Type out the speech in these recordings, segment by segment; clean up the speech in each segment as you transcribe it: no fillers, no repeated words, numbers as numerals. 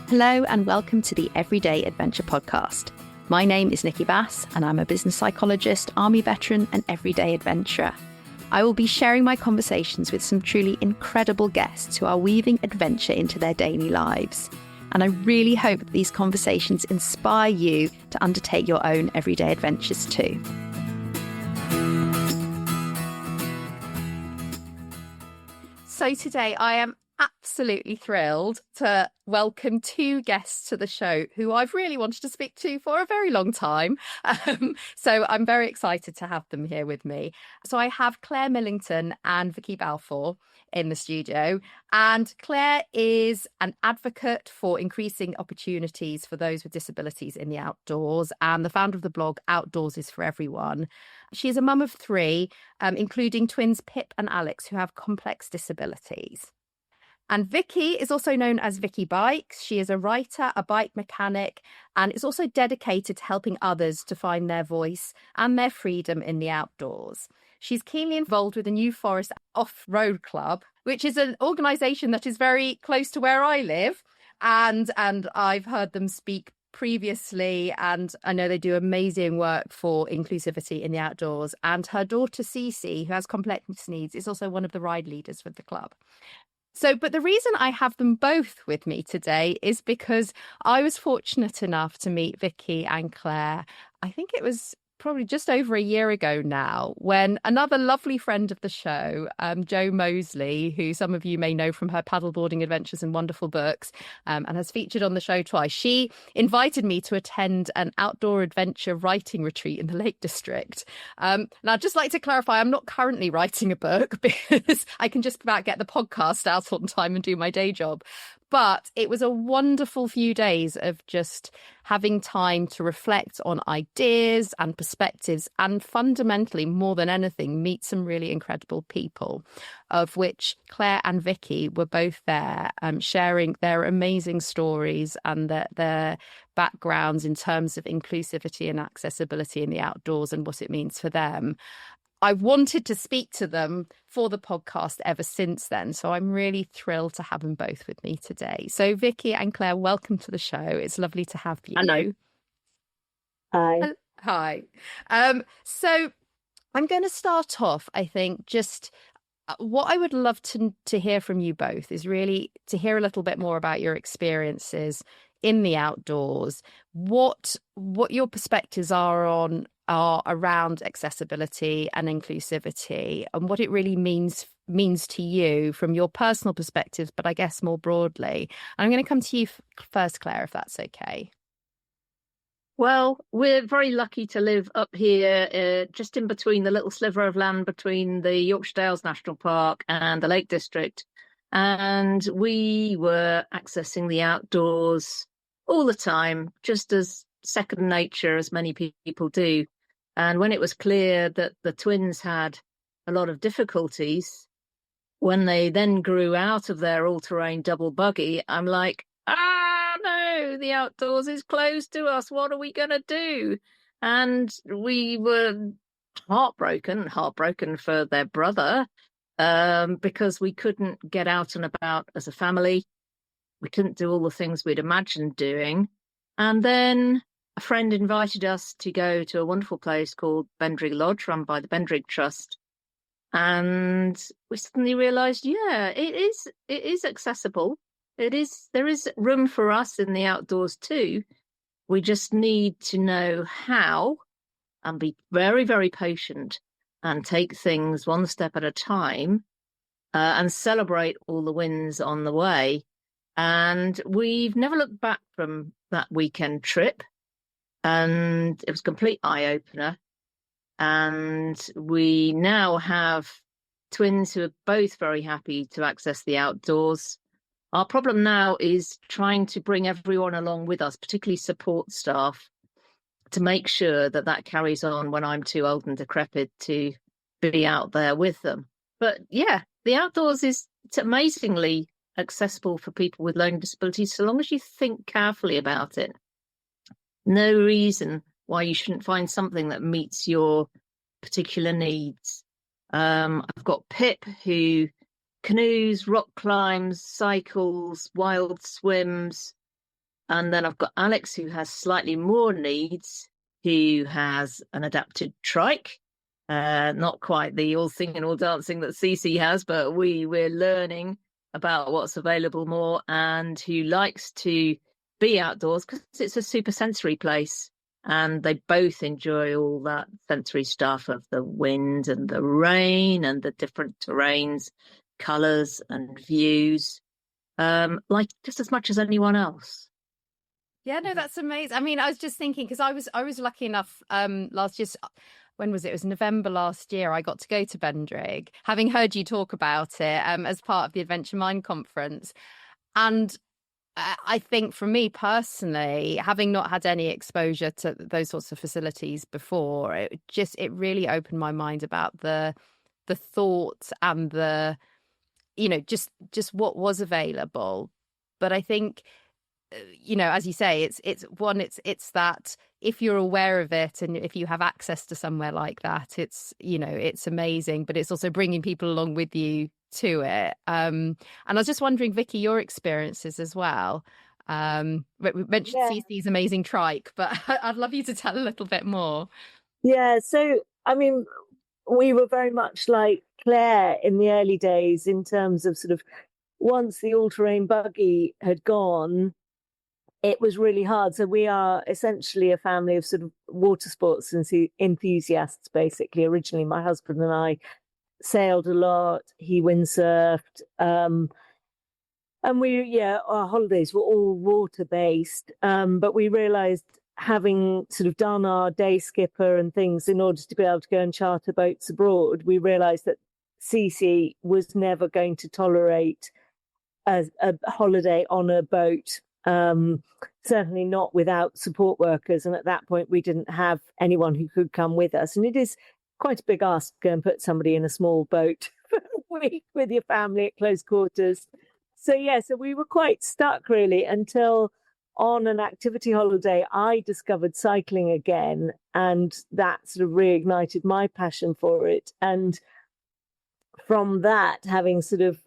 Hello and welcome to the Everyday Adventure podcast. My name is Nikki Bass and I'm a business psychologist, army veteran and everyday adventurer. I will be sharing my conversations with some truly incredible guests who are weaving adventure into their daily lives. And I really hope that these conversations inspire you to undertake your own everyday adventures too. So today I am absolutely thrilled to welcome two guests to the show who I've really wanted to speak to for a very long time. So I'm very excited to have them here with me. So I have Clare Millington and Vicky Balfour in the studio. And Clare is an advocate for increasing opportunities for those with disabilities in the outdoors and the founder of the blog Outdoors is for Everyone. She is a mum of three, including twins Pip and Alex, who have complex disabilities. And Vicky is also known as Vicky Bikes. She is a writer, a bike mechanic, and is also dedicated to helping others to find their voice and their freedom in the outdoors. She's keenly involved with the New Forest Off-Road Club, which is an organisation that is very close to where I live. And I've heard them speak previously, and I know they do amazing work for inclusivity in the outdoors. And her daughter Cece, who has complex needs, is also one of the ride leaders for the club. But the reason I have them both with me today is because I was fortunate enough to meet Vicky and Clare. I think it was probably just over a year ago now, when another lovely friend of the show, Jo Mosley, who some of you may know from her paddleboarding adventures and wonderful books, and has featured on the show twice, she invited me to attend an outdoor adventure writing retreat in the Lake District. And I'd just like to clarify, I'm not currently writing a book because I can just about get the podcast out on time and do my day job. But it was a wonderful few days of just having time to reflect on ideas and perspectives and fundamentally, more than anything, meet some really incredible people, of which Clare and Vicky were both there, sharing their amazing stories and their backgrounds in terms of inclusivity and accessibility in the outdoors and what it means for them. I've wanted to speak to them for the podcast ever since then. So I'm really thrilled to have them both with me today. So Vicky and Clare, welcome to the show. It's lovely to have you. Hello. Hi. Hi. So I'm going to start off, I think, just what I would love to hear from you both is really to hear a little bit more about your experiences in the outdoors, what your perspectives are around accessibility and inclusivity and what it really means to you from your personal perspectives, but I guess more broadly. I'm going to come to you first, Clare, if that's okay. Well, we're very lucky to live up here, just in between the little sliver of land between the Yorkshire Dales National Park and the Lake District. And we were accessing the outdoors all the time, just as second nature, as many people do. And when it was clear that the twins had a lot of difficulties, when they then grew out of their all-terrain double buggy, I'm like, no, the outdoors is closed to us. What are we going to do? And we were heartbroken for their brother, because we couldn't get out and about as a family. We couldn't do all the things we'd imagined doing. And then a friend invited us to go to a wonderful place called Bendrig Lodge, run by the Bendrig Trust. And we suddenly realised, it is accessible. There is room for us in the outdoors too. We just need to know how and be very, very patient and take things one step at a time, and celebrate all the wins on the way. And we've never looked back from that weekend trip. And it was a complete eye-opener. And we now have twins who are both very happy to access the outdoors. Our problem now is trying to bring everyone along with us, particularly support staff, to make sure that carries on when I'm too old and decrepit to be out there with them. But yeah, the outdoors it's amazingly accessible for people with learning disabilities, so long as you think carefully about it. No reason why you shouldn't find something that meets your particular needs. I've got Pip, who canoes, rock climbs, cycles, wild swims, And then I've got Alex, who has slightly more needs, who has an adapted trike. Not quite the all singing, all dancing that Cece has, but we're learning about what's available more, and who likes to be outdoors because it's a super sensory place. And they both enjoy all that sensory stuff of the wind and the rain and the different terrains, colours and views, like just as much as anyone else. Yeah, no, that's amazing. I mean, I was just thinking because I was lucky enough last year. When was it? It was November last year. I got to go to Bendrig, having heard you talk about it as part of the Adventure Mind conference. And I think for me personally, having not had any exposure to those sorts of facilities before, it really opened my mind about the thought and the, just what was available. But I think, as you say, it's that if you're aware of it and if you have access to somewhere like that, it's amazing, but it's also bringing people along with you to it. And I was just wondering, Vicky, your experiences as well. We mentioned Cece's amazing trike, but I'd love you to tell a little bit more. Yeah, so I mean, we were very much like Claire in the early days in terms of sort of once the all-terrain buggy had gone, it was really hard. So we are essentially a family of sort of water sports enthusiasts, basically. Originally, my husband and I sailed a lot. He windsurfed. And our holidays were all water-based. But we realised, having sort of done our day skipper and things in order to be able to go and charter boats abroad, we realised that Cece was never going to tolerate a holiday on a boat. Certainly not without support workers. And at that point, we didn't have anyone who could come with us. And it is quite a big ask to go and put somebody in a small boat for a week with your family at close quarters. So we were quite stuck really until on an activity holiday, I discovered cycling again. And that sort of reignited my passion for it. And from that, having sort of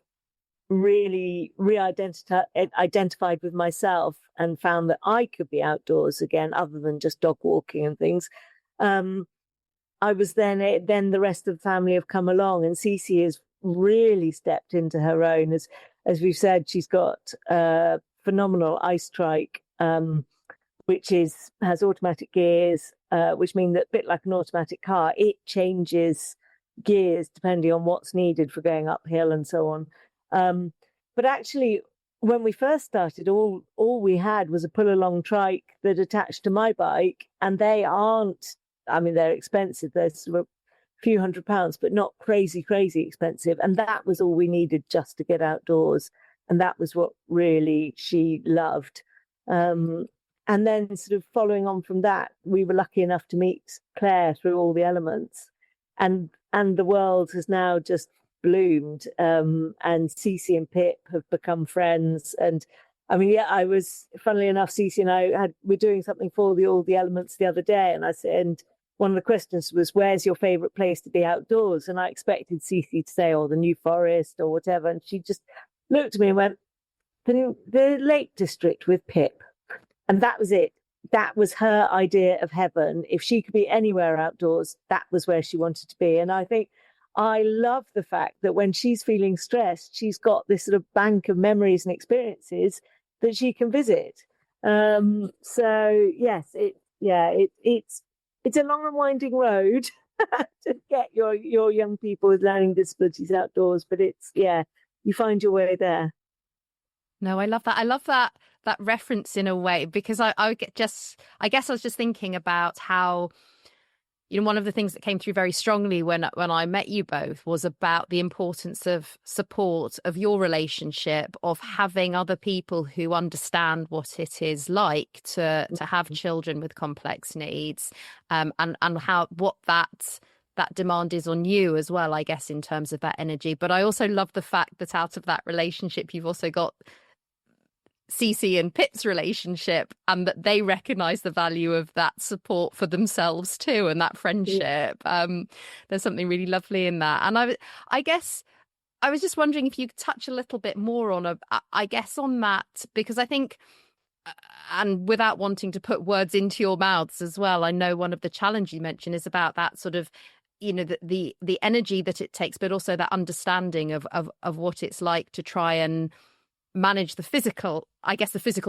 really identified with myself and found that I could be outdoors again, other than just dog walking and things. I was then the rest of the family have come along, and Cece has really stepped into her own. As we've said, she's got a phenomenal ice trike, which has automatic gears, which mean that a bit like an automatic car, it changes gears depending on what's needed for going uphill and so on. But actually, when we first started, all we had was a pull-along trike that attached to my bike, and they're expensive. They're sort of a few £100s, but not crazy expensive. And that was all we needed just to get outdoors. And that was what really she loved. And then sort of following on from that, we were lucky enough to meet Claire through all the elements. And the world has now just bloomed, and Cece and Pip have become friends. And I mean, I was, funnily enough, Cece and I were doing something for all the elements the other day, and I said, and one of the questions was, where's your favorite place to be outdoors? And I expected Cece to say, the New Forest or whatever, and she just looked at me and went, the Lake District with Pip. And that was it. That was her idea of heaven. If she could be anywhere outdoors, that was where she wanted to be. And I think I love the fact that when she's feeling stressed, she's got this sort of bank of memories and experiences that she can visit. So yes, it's a long and winding road to get your young people with learning disabilities outdoors, but you find your way there. No, I love that. I love that reference in a way, because I guess I was just thinking about how, one of the things that came through very strongly when I met you both was about the importance of support, of your relationship, of having other people who understand what it is like to have children with complex needs, and what that demand is on you as well, I guess, in terms of that energy. But I also love the fact that out of that relationship, you've also got Cece and Pip's relationship, and that they recognise the value of that support for themselves too, and that friendship. There's something really lovely in that. And I guess I was just wondering if you could touch a little bit more on on that, because I think and without wanting to put words into your mouths as well, I know one of the challenges you mentioned is about that sort of, the energy that it takes, but also that understanding of what it's like to try and manage the physical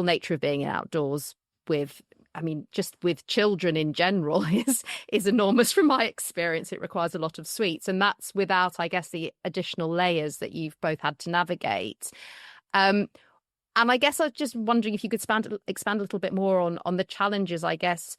nature of being outdoors with, just with children in general is enormous from my experience. It requires a lot of sweets, and that's without, I guess, the additional layers that you've both had to navigate. And I guess I was just wondering if you could expand a little bit more on the challenges, I guess,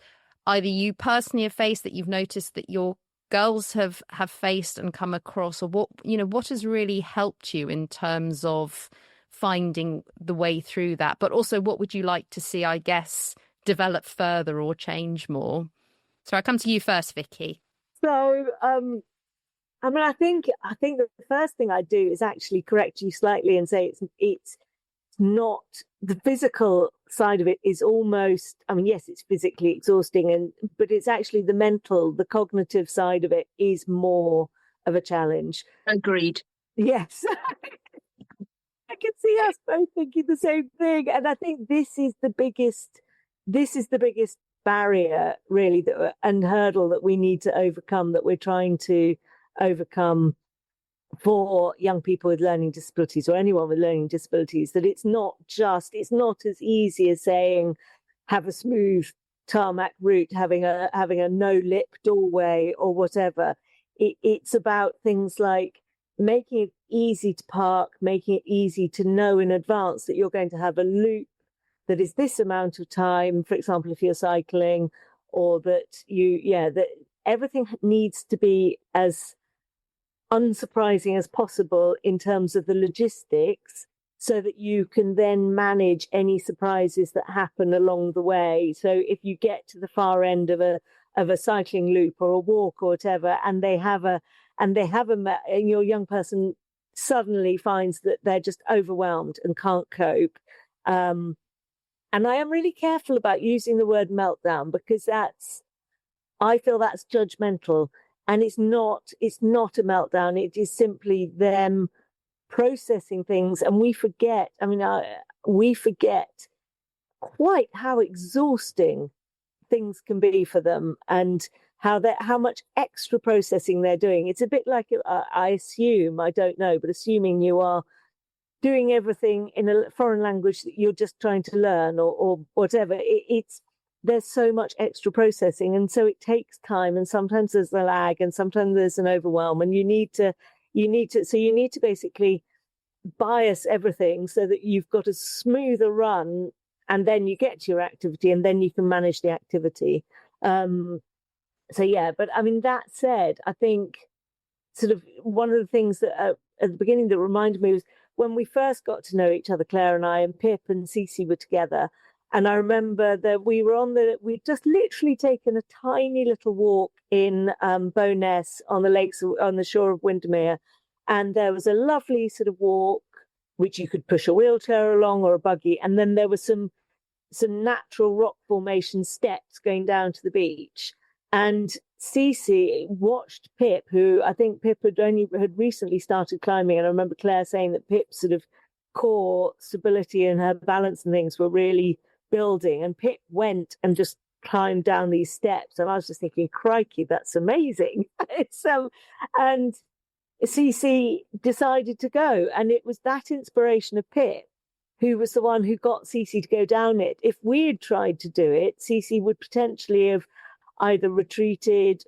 either you personally have faced that you've noticed that your girls have faced and come across, or what has really helped you in terms of finding the way through that, but also what would you like to see, I guess, develop further or change more? So I come to you first, Vicky. So, I think the first thing I do is actually correct you slightly and say it's not the physical side of it is almost, yes, it's physically exhausting, but it's actually the mental, the cognitive side of it is more of a challenge. Agreed. Yes. I can see us both thinking the same thing. And I think this is the biggest barrier really and hurdle that we need to overcome, that we're trying to overcome for young people with learning disabilities or anyone with learning disabilities, that it's not as easy as saying have a smooth tarmac route, having a no lip doorway or whatever. It's about things like making it easy to park, making it easy to know in advance that you're going to have a loop that is this amount of time, for example, if you're cycling, or that that everything needs to be as unsurprising as possible in terms of the logistics, so that you can then manage any surprises that happen along the way. So if you get to the far end of a cycling loop or a walk or whatever, and your young person suddenly finds that they're just overwhelmed and can't cope. And I am really careful about using the word meltdown, because I feel that's judgmental. And it's not a meltdown. It is simply them processing things. And we forget quite how exhausting things can be for them, and how much extra processing they're doing. It's a bit like, I assume, I don't know, but assuming you are doing everything in a foreign language that you're just trying to learn or whatever, there's so much extra processing, and so it takes time, and sometimes there's a lag, and sometimes there's an overwhelm, and you need to basically bias everything so that you've got a smoother run, and then you get to your activity, and then you can manage the activity. But that said, I think sort of one of the things that at the beginning that reminded me was when we first got to know each other, Claire and I, and Pip and Cece were together. And I remember that we'd just literally taken a tiny little walk in Bowness on the shore of Windermere. And there was a lovely sort of walk, which you could push a wheelchair along or a buggy. And then there was some natural rock formation steps going down to the beach. And Cece watched Pip, who I think Pip had recently started climbing. And I remember Claire saying that Pip's sort of core stability and her balance and things were really building, and Pip went and just climbed down these steps, and I was just thinking, crikey, that's amazing. And Cece decided to go, and it was that inspiration of Pip who was the one who got Cece to go down it. If we had tried to do it, Cece would potentially have either retreated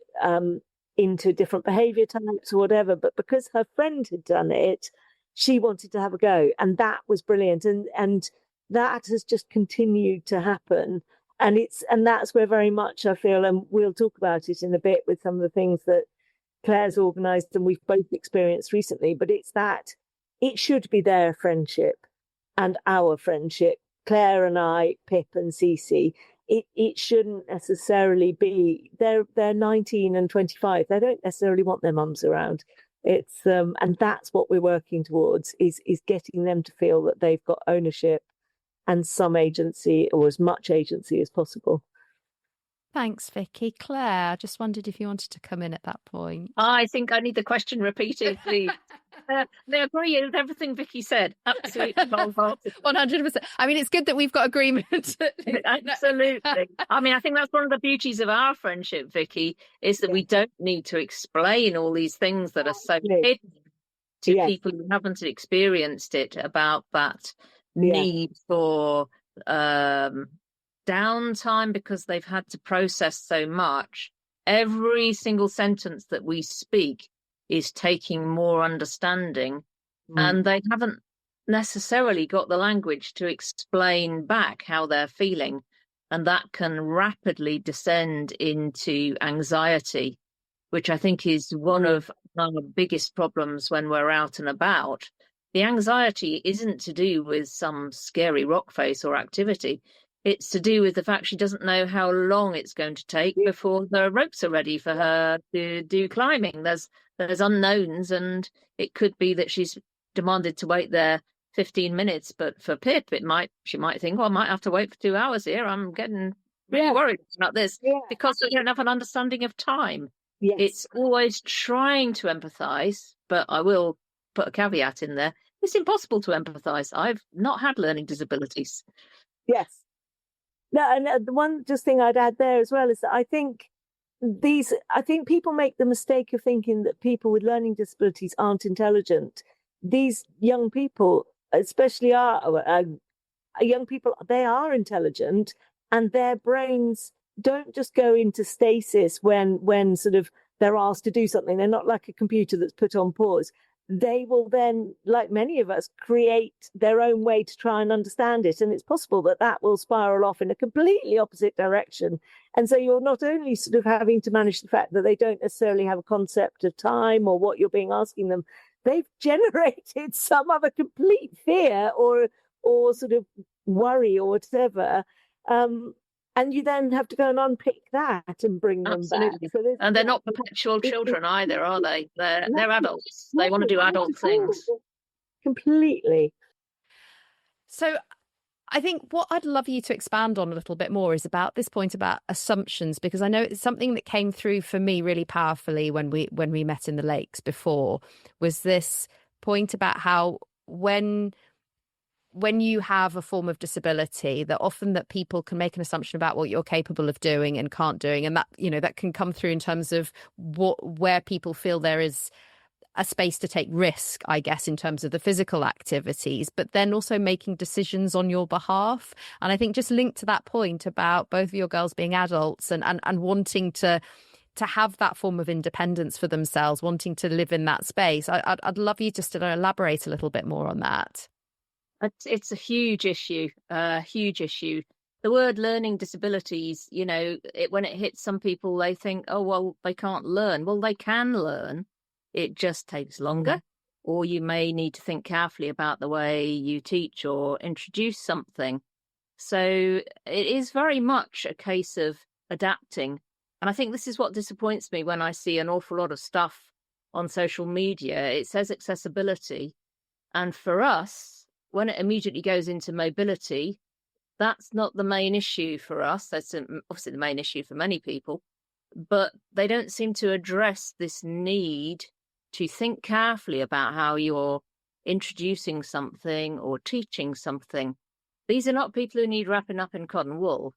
into different behavior types or whatever, but because her friend had done it, she wanted to have a go, and that was brilliant. And that has just continued to happen, and that's where very much I feel, and we'll talk about it in a bit with some of the things that Claire's organised and we've both experienced recently, but it's that it should be their friendship and our friendship, Claire and I, Pip and Cece. It shouldn't necessarily be, they're 19 and 25, they don't necessarily want their mums around. It's and that's what we're working towards, is getting them to feel that they've got ownership and some agency, or as much agency as possible. Thanks, Vicky. Claire, I just wondered if you wanted to come in at that point. I think I need the question repeated, please. They agree with everything Vicky said. Absolutely wholeheartedly. 100%. I mean, it's good that we've got agreement. Absolutely. I mean, I think that's one of the beauties of our friendship, Vicky, is that we don't need to explain all these things that are so hidden to people who haven't experienced it, about that need for downtime because they've had to process so much. Every single sentence that we speak is taking more understanding, and they haven't necessarily got the language to explain back how they're feeling, and that can rapidly descend into anxiety, which I think is one of our biggest problems when we're out and about. The anxiety isn't to do with some scary rock face or activity. It's to do with the fact she doesn't know how long it's going to take before the ropes are ready for her to do climbing. There's unknowns, and it could be that she's demanded to wait there 15 minutes, but for Pip, she might think, well, I might have to wait for 2 hours here. I'm getting really worried about this because we don't have an understanding of time. Yes. It's always trying to empathise, but I will put a caveat in there. It's impossible to empathise. I've not had learning disabilities. Yes. No, and the one just thing I'd add there as well is that I think people make the mistake of thinking that people with learning disabilities aren't intelligent. These young people, especially our young people, they are intelligent, and their brains don't just go into stasis when sort of they're asked to do something. They're not like a computer that's put on pause. They will then, like many of us, create their own way to try and understand it. And it's possible that will spiral off in a completely opposite direction. And so you're not only sort of having to manage the fact that they don't necessarily have a concept of time or what you're being asking them. They've generated some other complete fear or sort of worry or whatever. And you then have to go and unpick that and bring them back. So and they're not perpetual children either, are they? They're adults. They want to do adult things. Completely. So I think what I'd love you to expand on a little bit more is about this point about assumptions, because I know it's something that came through for me really powerfully when we met in the Lakes before, was this point about how when you have a form of disability, that often that people can make an assumption about what you're capable of doing and can't doing, and that that can come through in terms of where people feel there is a space to take risk, I guess, in terms of the physical activities, but then also making decisions on your behalf. And I think just linked to that point about both of your girls being adults and wanting to have that form of independence for themselves, wanting to live in that space. I'd love you just to elaborate a little bit more on that. It's a huge issue, huge issue. The word learning disabilities, when it hits some people, they think, oh, well, they can't learn. Well, they can learn. It just takes longer, or you may need to think carefully about the way you teach or introduce something. So it is very much a case of adapting. And I think this is what disappoints me when I see an awful lot of stuff on social media. It says accessibility. And for us, when it immediately goes into mobility, that's not the main issue for us. That's obviously the main issue for many people. But they don't seem to address this need to think carefully about how you're introducing something or teaching something. These are not people who need wrapping up in cotton wool.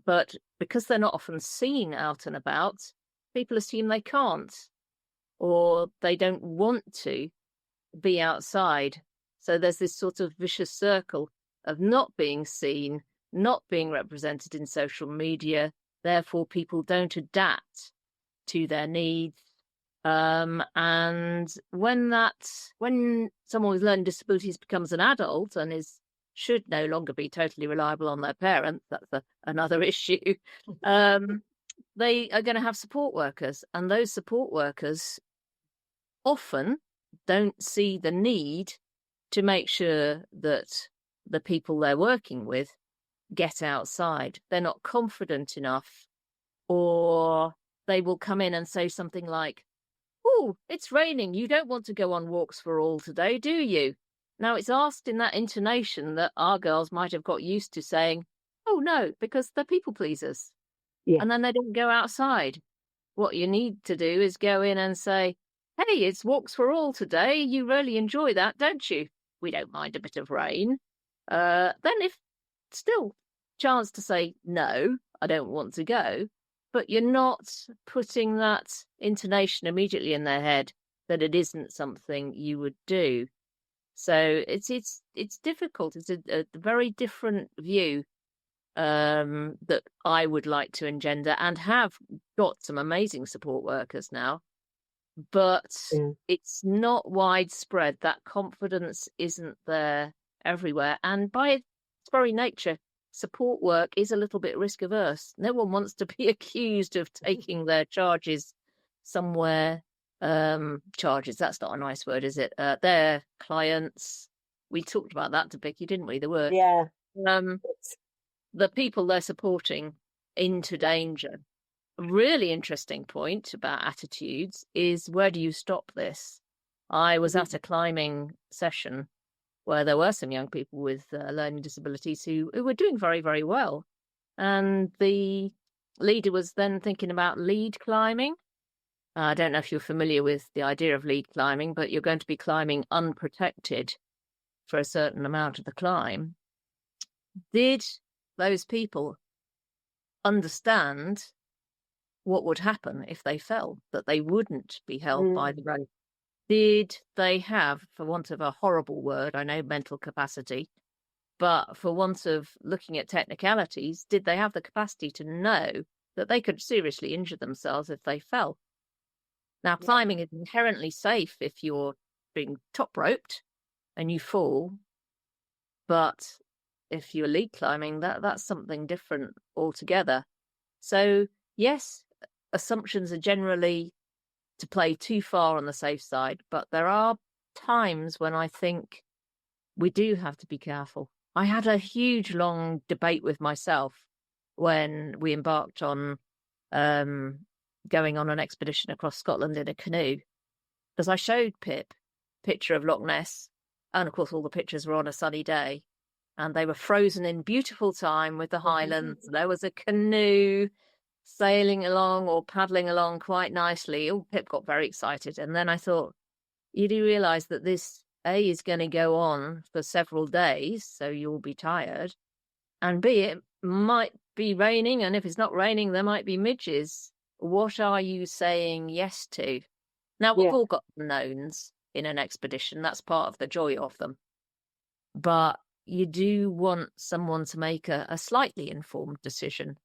But because they're not often seen out and about, people assume they can't, or they don't want to be outside. So there's this sort of vicious circle of not being seen, not being represented in social media. Therefore, people don't adapt to their needs. And when someone with learning disabilities becomes an adult and should no longer be totally reliable on their parents, that's another issue. They are going to have support workers, and those support workers often don't see the need to make sure that the people they're working with get outside. They're not confident enough, or they will come in and say something like, "Oh, it's raining. You don't want to go on walks for all today, do you?" Now, it's asked in that intonation that our girls might have got used to saying, Oh, no, because they're people pleasers. Yeah. And then they don't go outside. What you need to do is go in and say, hey, it's walks for all today. You really enjoy that, don't you? We don't mind a bit of rain. Then if still chance to say, no, I don't want to go, but you're not putting that intonation immediately in their head that it isn't something you would do. So it's difficult. It's a very different view that I would like to engender, and have got some amazing support workers now, but it's not widespread. That confidence isn't there everywhere. And by its very nature, support work is a little bit risk averse. No one wants to be accused of taking their charges somewhere. Charges, that's not a nice word, is it? Their clients. We talked about that to Vicky, didn't we? The word. Yeah. The people they're supporting into danger. A really interesting point about attitudes is, where do you stop this? I was at a climbing session where there were some young people with learning disabilities who were doing very, very well. And the leader was then thinking about lead climbing. I don't know if you're familiar with the idea of lead climbing, but you're going to be climbing unprotected for a certain amount of the climb. Did those people understand what would happen if they fell, that they wouldn't be held by the rope? Did they have, for want of a horrible word, I know, mental capacity, but for want of looking at technicalities, did they have the capacity to know that they could seriously injure themselves if they fell? Now, climbing is inherently safe if you're being top roped and you fall, but if you're lead climbing, that's something different altogether. So, yes, assumptions are generally to play too far on the safe side, but there are times when I think we do have to be careful. I had a huge, long debate with myself when we embarked on going on an expedition across Scotland in a canoe, because I showed Pip a picture of Loch Ness, and of course all the pictures were on a sunny day, and they were frozen in beautiful time with the highlands. There was a canoe sailing along or paddling along quite nicely. Oh, Pip got very excited. And then I thought, you do realise that this A is going to go on for several days, so you'll be tired, and B, it might be raining, and if it's not raining, there might be midges. What are you saying yes to? Now, we've all got unknowns in an expedition. That's part of the joy of them. But you do want someone to make a slightly informed decision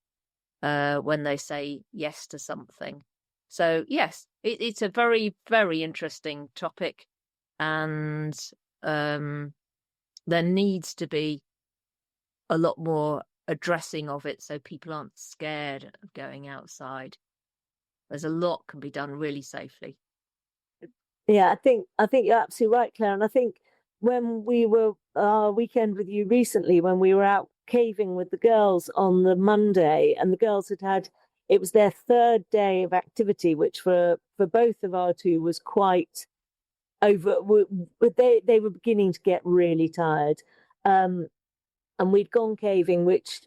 when they say yes to something. So, yes, it's a very, very interesting topic. And there needs to be a lot more addressing of it so people aren't scared of going outside. There's a lot can be done really safely. Yeah, I think you're absolutely right, Claire. And I think when we were our weekend with you recently, when we were out caving with the girls on the Monday, and the girls had it was their third day of activity, which for both of our two was quite over. They were beginning to get really tired, and we'd gone caving, which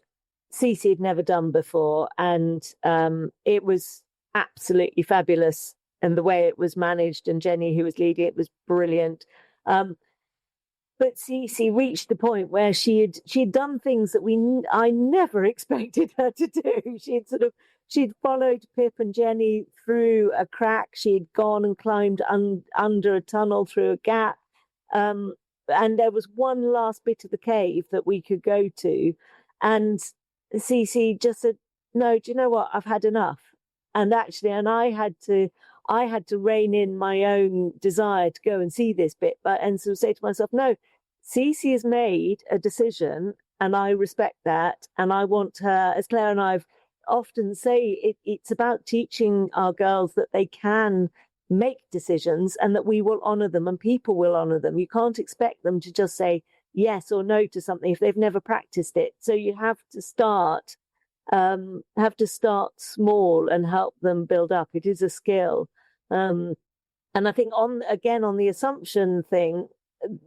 Cece had never done before, and it was absolutely fabulous, and the way it was managed, and Jenny, who was leading it, was brilliant. But Cece reached the point where she had done things that I never expected her to do. She'd followed Pip and Jenny through a crack. She'd gone and climbed under a tunnel through a gap, and there was one last bit of the cave that we could go to, and Cece just said, "No, do you know what? I've had enough." And I had to rein in my own desire to go and see this bit, and so say to myself, no, Cece has made a decision, and I respect that, and I want her, as Claire and I've often say, it's about teaching our girls that they can make decisions and that we will honour them and people will honour them. You can't expect them to just say yes or no to something if they've never practiced it. So you have to start small and help them build up. It is a skill. And I think on the assumption thing,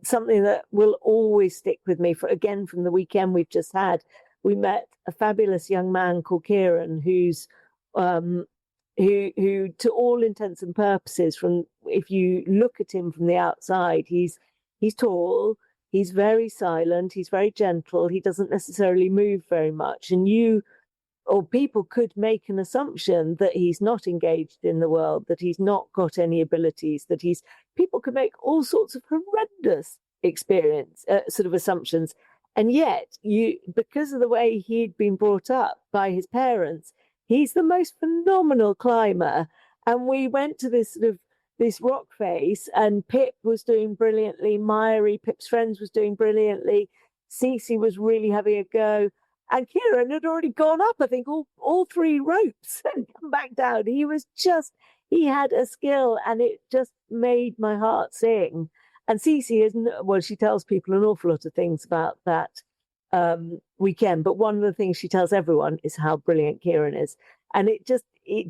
something that will always stick with me from the weekend we've just had we met a fabulous young man called Kieran, who's who to all intents and purposes, from if you look at him from the outside, he's tall, he's very silent, he's very gentle, he doesn't necessarily move very much, and you or people could make an assumption that he's not engaged in the world, that he's not got any abilities, that people could make all sorts of horrendous sort of assumptions. And yet, because of the way he'd been brought up by his parents, he's the most phenomenal climber. And we went to this rock face, and Pip was doing brilliantly. Pip's friends, was doing brilliantly. Cece was really having a go. And Kieran had already gone up, I think, all 3 ropes and come back down. He had a skill, and it just made my heart sing. And Cece she tells people an awful lot of things about that weekend. But one of the things she tells everyone is how brilliant Kieran is. And it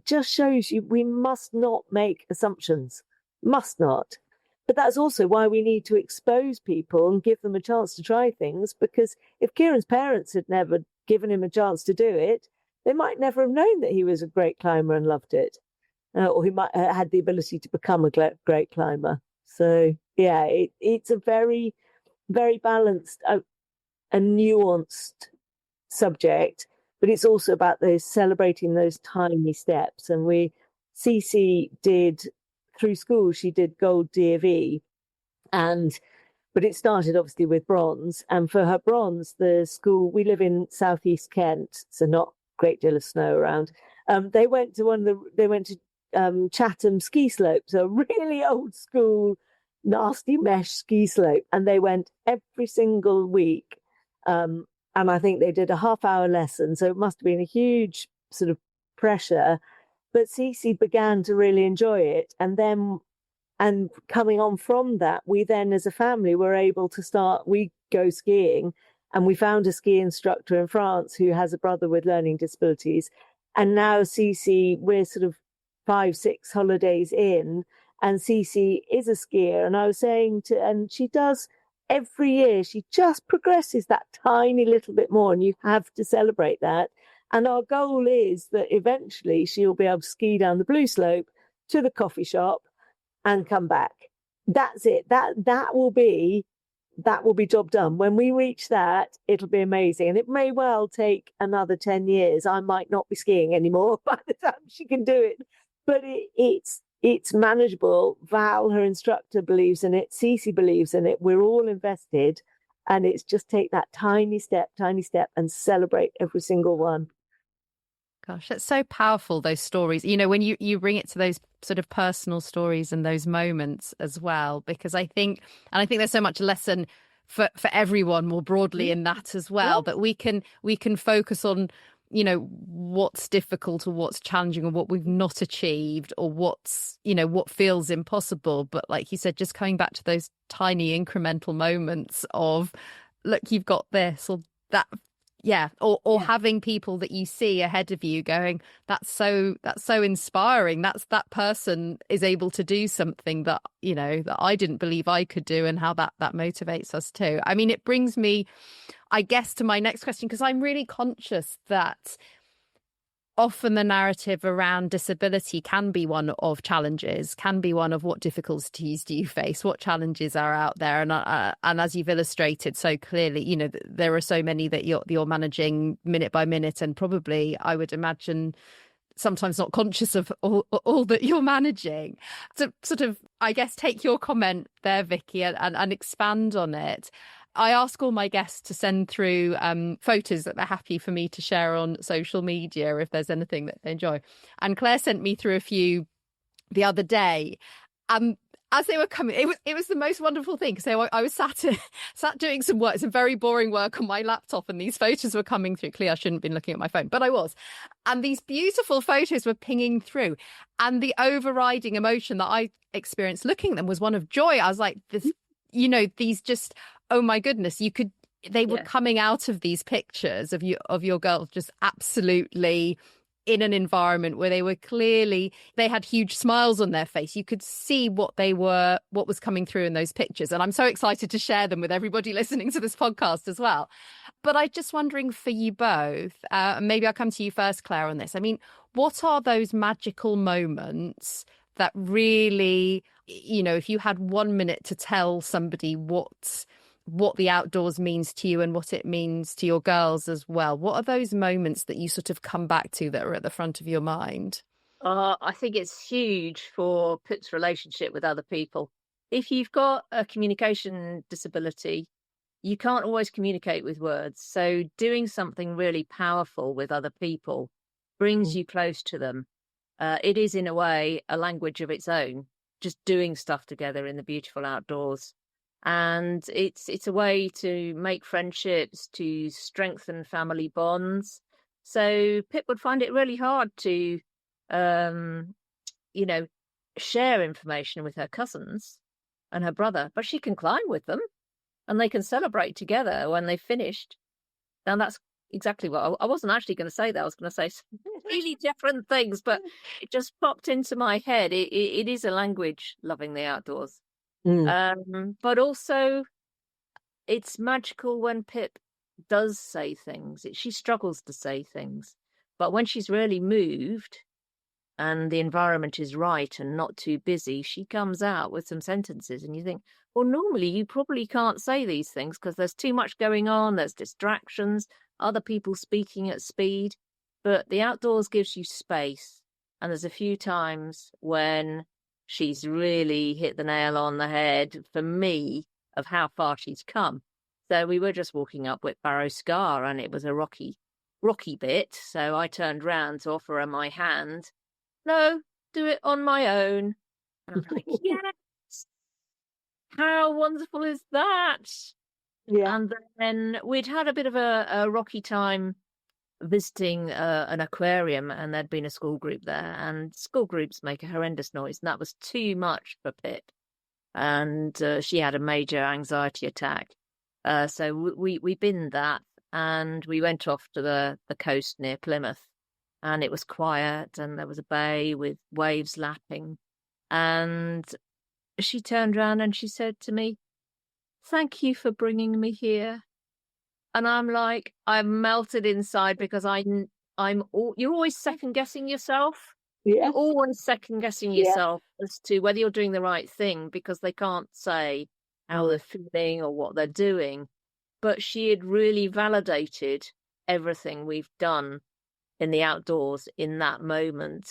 just shows you we must not make assumptions. Must not. But that's also why we need to expose people and give them a chance to try things, because if Kieran's parents had never given him a chance to do it, they might never have known that he was a great climber and loved it, or he might have had the ability to become a great climber. So, yeah, it's a very, very balanced and nuanced subject, but it's also about celebrating those tiny steps. And Cece did, through school, she did gold DFE, but it started obviously with bronze. And for her bronze, the school, we live in southeast Kent, so not a great deal of snow around. They went to Chatham ski slopes, a really old school, nasty mesh ski slope, and they went every single week. And I think they did a half-hour lesson, so it must have been a huge sort of pressure. But Cece began to really enjoy it. And coming on from that, we then as a family were able to we go skiing, and we found a ski instructor in France who has a brother with learning disabilities. And now Cece, we're sort of 5-6 holidays in, and Cece is a skier. And I was saying and she does every year, she just progresses that tiny little bit more, and you have to celebrate that. And our goal is that eventually she'll be able to ski down the blue slope to the coffee shop and come back. That's it. That will be job done. When we reach that, it'll be amazing. And it may well take another 10 years. I might not be skiing anymore by the time she can do it. But it's manageable. Val, her instructor, believes in it. Cece believes in it. We're all invested. And it's just take that tiny step, and celebrate every single one. Gosh, that's so powerful, those stories. You know, when you bring it to those sort of personal stories and those moments as well, because I think there's so much lesson for everyone more broadly in that as well, that we can focus on, you know, what's difficult or what's challenging or what we've not achieved or what's, you know, what feels impossible. But like you said, just coming back to those tiny incremental moments of, look, you've got this or that. Yeah. Or having people that you see ahead of you going, that's so inspiring. That person is able to do something that, you know, that I didn't believe I could do, and how that motivates us too. I mean, it brings me, I guess, to my next question, because I'm really conscious that often the narrative around disability can be one of challenges, can be one of what difficulties do you face, what challenges are out there, and as you've illustrated so clearly, you know, there are so many that you're managing minute by minute, and probably, I would imagine, sometimes not conscious of all that you're managing. To sort of, I guess, take your comment there, Vicky, and expand on it. I ask all my guests to send through photos that they're happy for me to share on social media if there's anything that they enjoy. And Claire sent me through a few the other day. As they were coming, it was the most wonderful thing. So I was sat doing some work, some very boring work on my laptop, and these photos were coming through. Clearly, I shouldn't have been looking at my phone, but I was. And these beautiful photos were pinging through. And the overriding emotion that I experienced looking at them was one of joy. I was like, this, you know, these just, oh my goodness, they were coming out of these pictures of your girls just absolutely in an environment where they had huge smiles on their face. You could see what was coming through in those pictures. And I'm so excited to share them with everybody listening to this podcast as well. But I'm just wondering for you both, maybe I'll come to you first, Claire, on this. I mean, what are those magical moments that really, if you had 1 minute to tell somebody what the outdoors means to you and what it means to your girls as well, what are those moments that you sort of come back to that are at the front of your mind? I think it's huge for Pip's relationship with other people. If you've got a communication disability, you can't always communicate with words. So doing something really powerful with other people brings you close to them. It is, in a way, a language of its own, just doing stuff together in the beautiful outdoors. And it's a way to make friendships, to strengthen family bonds. So Pip would find it really hard to, share information with her cousins and her brother, but she can climb with them and they can celebrate together when they've finished. And that's exactly what I wasn't actually going to say that. I was going to say some really different things, but it just popped into my head. It is a language, loving the outdoors. But also it's magical when Pip does say things. She struggles to say things, but when she's really moved and the environment is right and not too busy, she comes out with some sentences and you think, well, normally you probably can't say these things because there's too much going on, there's distractions, other people speaking at speed, but the outdoors gives you space. And there's a few times when she's really hit the nail on the head for me of how far she's come. So we were just walking up Whitbarrow Scar and it was a rocky bit. So I turned round to offer her my hand. No, do it on my own. And I'm like, yes. How wonderful is that? Yeah. And then we'd had a bit of a rocky time visiting an aquarium, and there'd been a school group there, and school groups make a horrendous noise, and that was too much for Pip. And she had a major anxiety attack. So we binned that, and we went off to the coast near Plymouth, and it was quiet, and there was a bay with waves lapping. And she turned around and she said to me, "Thank you for bringing me here." And I'm like, I'm melted inside because you're always second guessing yourself. Yeah. You're always second guessing yourself as to whether you're doing the right thing because they can't say how they're feeling or what they're doing. But she had really validated everything we've done in the outdoors in that moment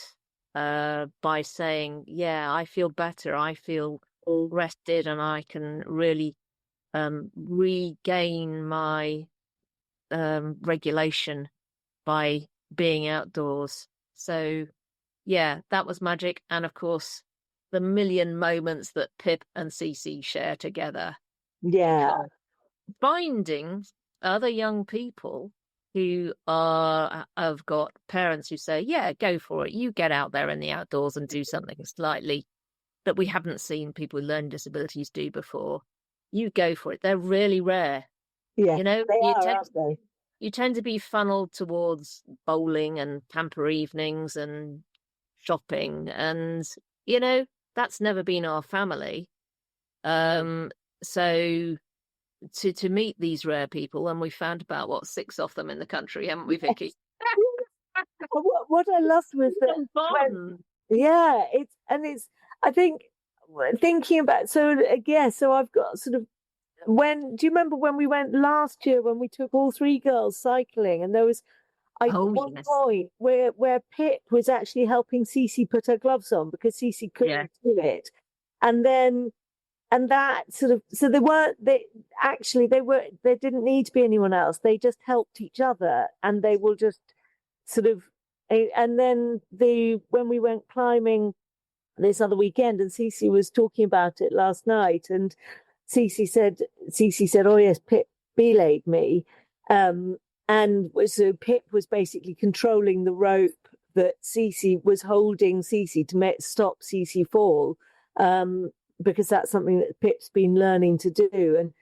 by saying, yeah, I feel better. I feel rested and I can really regain my regulation by being outdoors. So yeah, that was magic. And of course the million moments that Pip and Cece share together, finding other young people who have got parents who say, yeah, go for it, you get out there in the outdoors and do something slightly that we haven't seen people with learning disabilities do before. You go for it. They're really rare. Yeah, you tend to be funneled towards bowling and pamper evenings and shopping, and that's never been our family. So to meet these rare people, and we found about 6 of them in the country, haven't we, Vicky? What I loved was that I think thinking about so I've got sort of do you remember when we went last year when we took all 3 girls cycling, and there was one point where Pip was actually helping Cece put her gloves on because Cece couldn't do it, and that sort of, so they didn't need to be anyone else, they just helped each other, and they will just sort of, and then when we went climbing this other weekend, and Cece was talking about it last night, and Cece said, "Oh yes, Pip belayed me," and so Pip was basically controlling the rope that Cece was holding Cece to stop Cece fall, because that's something that Pip's been learning to do,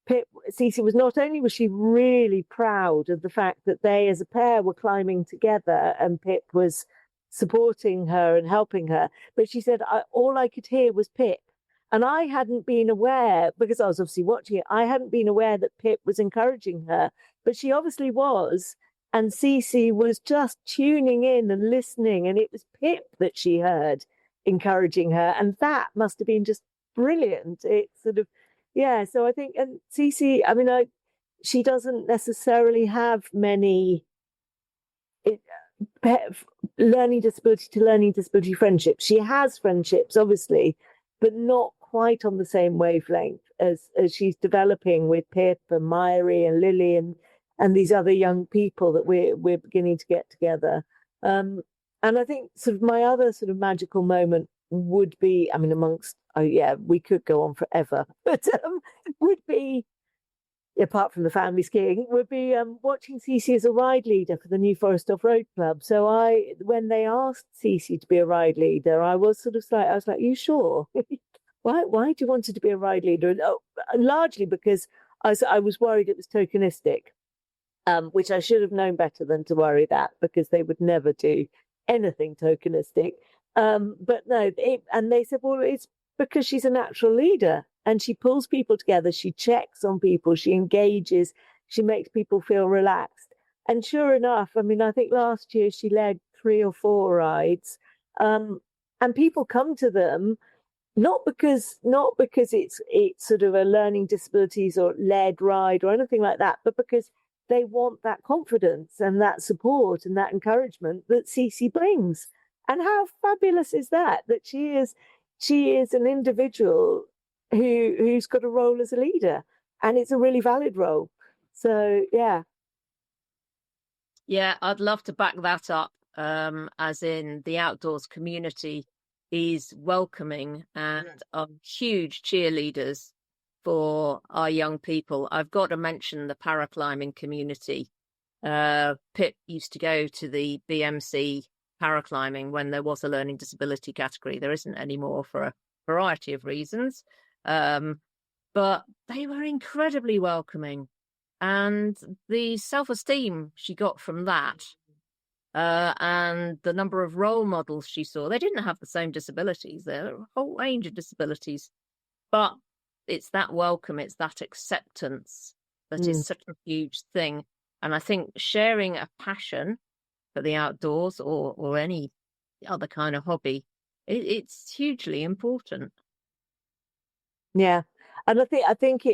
Cece was not only was she really proud of the fact that they as a pair were climbing together and Pip was supporting her and helping her, but she said, all I could hear was Pip. And I hadn't been aware, because I was obviously watching it, I hadn't been aware that Pip was encouraging her, but she obviously was. And Cece was just tuning in and listening, and it was Pip that she heard encouraging her. And that must have been just brilliant. It's sort of, yeah. So I think, and Cece, I mean, she doesn't necessarily have many learning disability to learning disability friendships. She has friendships, obviously, but not quite on the same wavelength as she's developing with Pip and Myri and Lily and these other young people that we're beginning to get together. And I think sort of my other sort of magical moment would be, I mean, amongst, oh yeah, we could go on forever, but would be, apart from the family skiing, would be watching Cece as a ride leader for the New Forest Off-Road Club. So when they asked Cece to be a ride leader, I was like, you sure? Why do you want her to be a ride leader? And, largely because I was worried it was tokenistic, which I should have known better than to worry that, because they would never do anything tokenistic. But no, and they said, well, it's because she's a natural leader and she pulls people together, she checks on people, she engages, she makes people feel relaxed. And sure enough, I mean, I think last year she led 3 or 4 rides, and people come to them not because it's sort of a learning disabilities or led ride or anything like that, but because they want that confidence and that support and that encouragement that Cece brings. And how fabulous is that she is an individual who's got a role as a leader, and it's a really valid role. So yeah, I'd love to back that up, as in the outdoors community is welcoming and are huge cheerleaders for our young people. I've got to mention the paraclimbing community. Pip used to go to the BMC paraclimbing when there was a learning disability category. There isn't anymore for a variety of reasons. But they were incredibly welcoming. And the self-esteem she got from that, and the number of role models she saw, they didn't have the same disabilities. There are a whole range of disabilities. But it's that welcome, it's that acceptance that is such a huge thing. And I think sharing a passion for the outdoors or any other kind of hobby, it's hugely important. Yeah. And I think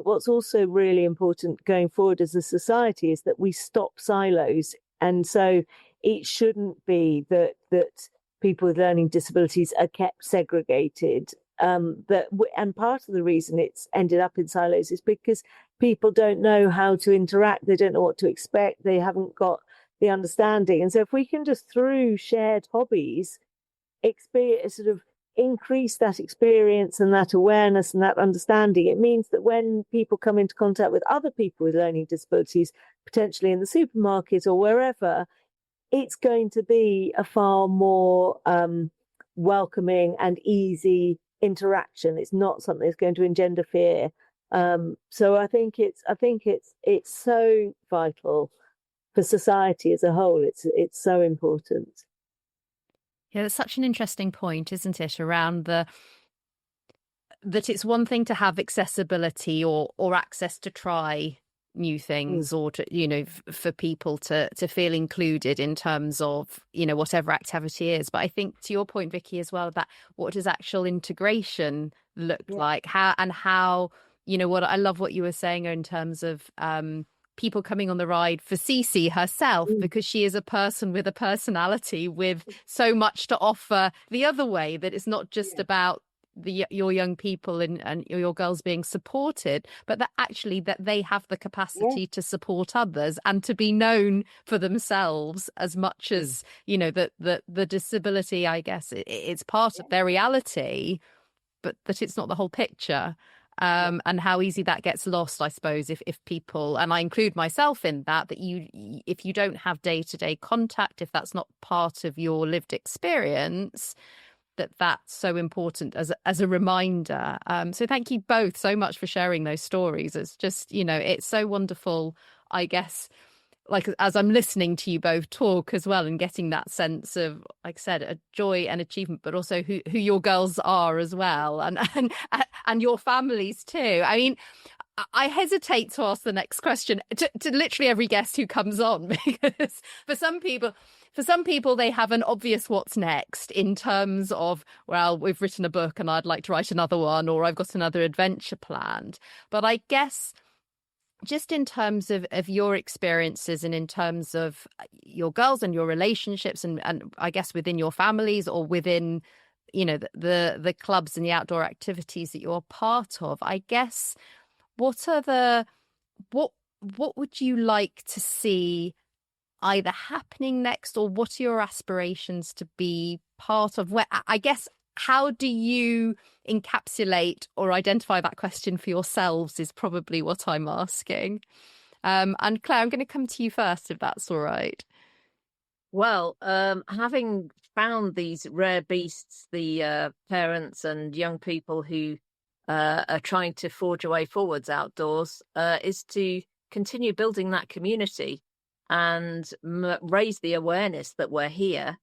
what's also really important going forward as a society is that we stop silos. And so it shouldn't be that people with learning disabilities are kept segregated. And part of the reason it's ended up in silos is because people don't know how to interact. They don't know what to expect. They haven't got the understanding. And so if we can just, through shared hobbies, sort of increase that experience and that awareness and that understanding, it means that when people come into contact with other people with learning disabilities, potentially in the supermarket or wherever, it's going to be a far more welcoming and easy interaction. It's not something that's going to engender fear. So I think it's so vital for society as a whole. It's so important. Yeah, that's such an interesting point, isn't it? Around that it's one thing to have accessibility or access to try new things, or to, for people to feel included in terms of, whatever activity is. But I think, to your point, Vicky, as well, that what does actual integration look like? How, what I love what you were saying in terms of people coming on the ride for Cece herself, because she is a person with a personality with so much to offer the other way, that it's not just about your young people and your girls being supported, but that actually that they have the capacity to support others and to be known for themselves as much as, the disability, I guess, it's part of their reality, but that it's not the whole picture. And how easy that gets lost, I suppose, if people, and I include myself in that if you don't have day-to-day contact, if that's not part of your lived experience, that's so important as a reminder. So thank you both so much for sharing those stories. It's just, it's so wonderful, I guess, like as I'm listening to you both talk as well, and getting that sense of, like I said, a joy and achievement, but also who your girls are as well, and your families too. I mean, I hesitate to ask the next question to literally every guest who comes on, because for some people, they have an obvious what's next in terms of, well, we've written a book and I'd like to write another one, or I've got another adventure planned. But I guess just in terms of your experiences, and in terms of your girls and your relationships, and I guess within your families, or within, the clubs and the outdoor activities that you're part of, I guess, what would you like to see either happening next, or what are your aspirations to be part of? Where, I guess, how do you encapsulate or identify that question for yourselves is probably what I'm asking. And Claire, I'm going to come to you first, if that's all right. Well, having found these rare beasts, the parents and young people who are trying to forge a way forwards outdoors, is to continue building that community and raise the awareness that we're here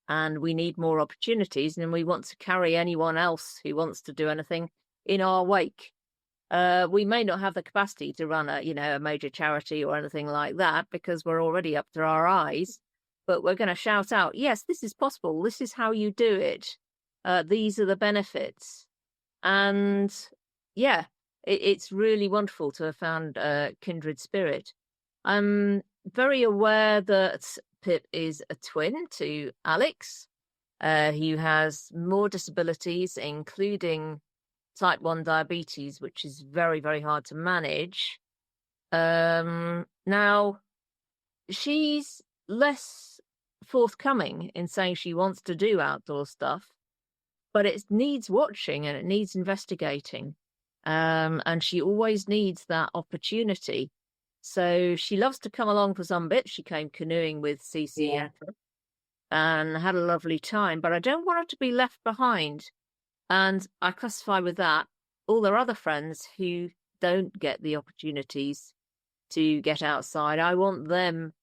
and we need more opportunities, and we want to carry anyone else who wants to do anything in our wake. We may not have the capacity to run a major charity or anything like that, because we're already up to our eyes, but we're going to shout out, yes, this is possible. This is how you do it. These are the benefits. And yeah, it's really wonderful to have found a kindred spirit. I'm very aware that Pip is a twin to Alex, who has more disabilities, including type 1 diabetes, which is very, very hard to manage. Now, she's less forthcoming in saying she wants to do outdoor stuff, but it needs watching and it needs investigating. And she always needs that opportunity. So she loves to come along for some bits. She came canoeing with CC and had a lovely time, but I don't want her to be left behind. And I classify with that all their other friends who don't get the opportunities to get outside. I want them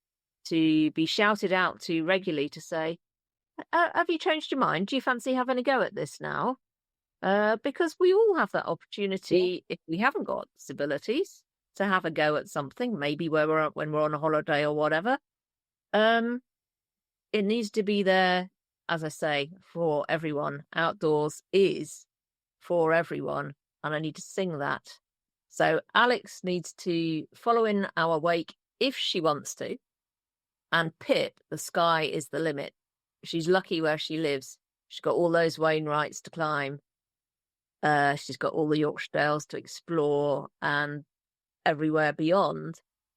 to be shouted out to regularly to say, have you changed your mind? Do you fancy having a go at this now? Because we all have that opportunity, if we haven't got disabilities, to have a go at something, maybe when we're on a holiday or whatever. It needs to be there, as I say, for everyone. Outdoors is for everyone, and I need to sing that. So Alex needs to follow in our wake if she wants to. And Pip, the sky is the limit. She's lucky where she lives. She's got all those Wainwrights to climb. She's got all the Yorkshire Dales to explore, and everywhere beyond.